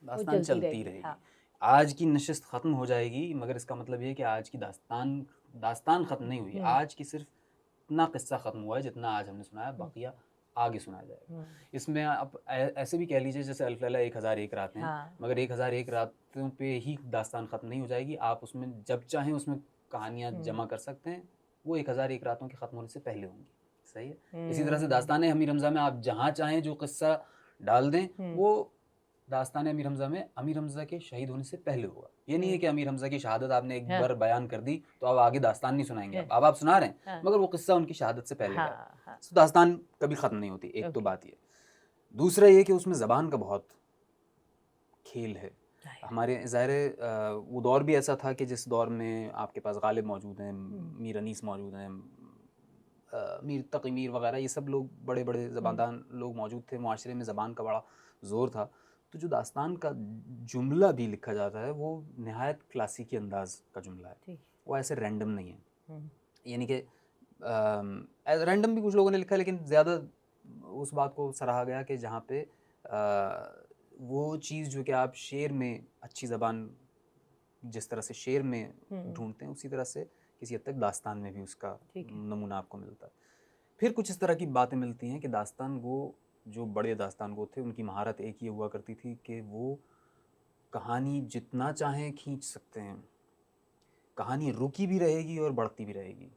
داستان چلتی رہے گی. آج کی نشست ختم ہو جائے گی، مگر اس کا مطلب یہ ہے کہ آج کی داستان ختم نہیں ہوئی. آج کی صرف اتنا قصہ ختم ہوا ہے جتنا آج ہم نے سنایا، بقیہ آگے سنایا جائے گا. اس میں آپ ایسے بھی کہہ لیجیے جیسے الف لیلہ 1001 راتیں ہیں، مگر 1001 راتوں پہ ہی داستان ختم نہیں ہو جائے گی. آپ اس میں جب چاہیں اس میں کہانیاں جمع کر سکتے ہیں، وہ 1001 راتوں کے ختم ہونے سے پہلے ہوں گی. صحیح ہے. اسی طرح سے داستان امیر حمزہ میں آپ جہاں چاہیں جو قصہ ڈال دیں، وہ داستان امیر حمزہ میں امیر حمزہ کے شہید ہونے سے پہلے ہوا. یہ نہیں ہے کہ امیر حمزہ کی شہادت آپ نے ایک بار بیان کر دی تو اب آگے داستان نہیں سنائیں گے. اب آپ سنا رہے ہیں مگر وہ قصہ ان کی شہادت سے پہلے کا. داستان کبھی ختم نہیں ہوتی. ایک تو بات یہ. دوسرا یہ کہ اس میں زبان کا بہت کھیل ہے. ہمارے ظاہر وہ دور بھی ایسا تھا کہ جس دور میں آپ کے پاس غالب موجود ہیں، میر انیس موجود ہیں، میر تقی میر وغیرہ، یہ سب لوگ بڑے بڑے زباندان لوگ موجود تھے. معاشرے میں زبان کا بڑا زور تھا. تو جو داستان کا جملہ بھی لکھا جاتا ہے وہ نہایت کلاسیکی انداز کا جملہ ہے. وہ ایسے رینڈم نہیں ہے. یعنی کہ رینڈم بھی کچھ لوگوں نے لکھا، لیکن زیادہ اس بات کو سراہا گیا کہ جہاں پہ وہ چیز جو کہ آپ شعر میں اچھی زبان جس طرح سے شعر میں ڈھونڈتے ہیں، اسی طرح سے کسی حد تک داستان میں بھی اس کا نمونہ آپ کو ملتا ہے. پھر کچھ اس طرح کی باتیں ملتی ہیں کہ داستان گو جو بڑے داستان گو تھے ان کی مہارت ایک یہ ہوا کرتی تھی کہ وہ کہانی جتنا چاہیں کھینچ سکتے ہیں. کہانی رکی بھی رہے گی اور بڑھتی بھی رہے گی.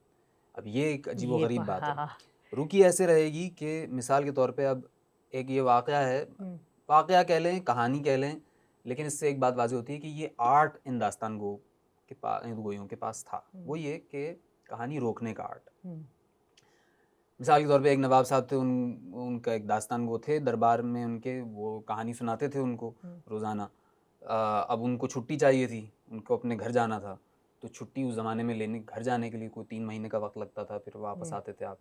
اب یہ ایک عجیب و غریب بات ہے. رکی ایسے رہے گی کہ مثال کے طور پہ اب ایک یہ واقعہ ہے، واقعہ کہہ لیں، کہانی کہہ لیں، لیکن اس سے ایک بات واضح ہوتی ہے کہ یہ آرٹ ان داستان گو کے پاس، گویوں کے پاس تھا. وہ یہ کہ کہانی روکنے کا آرٹ. مثال کے طور پہ ایک نواب صاحب تھے، ان کا ایک داستان گو تھے دربار میں ان کے، وہ کہانی سناتے تھے ان کو روزانہ. اب ان کو چھٹی چاہیے تھی، ان کو اپنے گھر جانا تھا. تو چھٹی اس زمانے میں لینے، گھر جانے کے لیے کوئی 3 مہینے کا وقت لگتا تھا، پھر واپس آتے تھے آپ.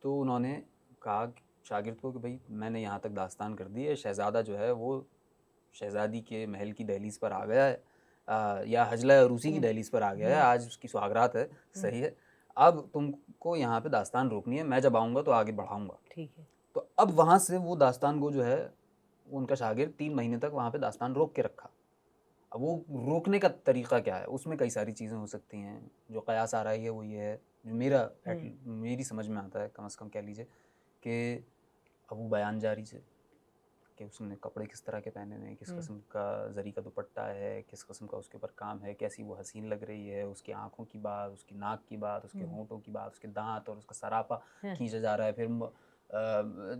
تو انہوں نے کہا شاگرد کو کہ بھائی میں نے یہاں تک داستان کر دی ہے، شہزادہ جو ہے وہ شہزادی کے محل کی دہلیز پر آ گیا ہے، یا حجلہ عروسی کی دہلیز پر آ گیا ہے، آج اس کی سہاگرات ہے. صحیح ہے. اب تم کو یہاں پہ داستان روکنی ہے، میں جب آؤں گا تو آگے بڑھاؤں گا. ٹھیک ہے. تو اب وہاں سے وہ داستان گو جو ہے، ان کا شاگرد 3 مہینے تک وہاں پہ داستان روک کے رکھا. اب وہ روکنے کا طریقہ کیا ہے؟ اس میں کئی ساری چیزیں ہو سکتی ہیں. جو قیاس آ رہی ہے وہ یہ ہے، جو میری سمجھ میں آتا ہے کم از کم کہہ لیجیے، کہ ابو بیان جاری سے کہ اس نے کپڑے کس طرح کے پہنے ہوئے ہیں، کس قسم کا زری کا دوپٹہ ہے، کس قسم کا اس کے اوپر کام ہے، کیسی وہ حسین لگ رہی ہے، اس کی آنکھوں کی بات، اس کی ناک کی بات، اس کے ہونٹوں کی بات، اس کے دانت اور اس کا سراپا کھینچا جا رہا ہے. پھر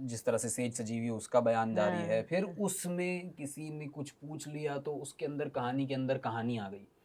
جس طرح سے سیج سجی ہوئی اس کا بیان جاری ہے. پھر اس میں کسی نے کچھ پوچھ لیا تو اس کے اندر کہانی کے اندر کہانی آ گئی.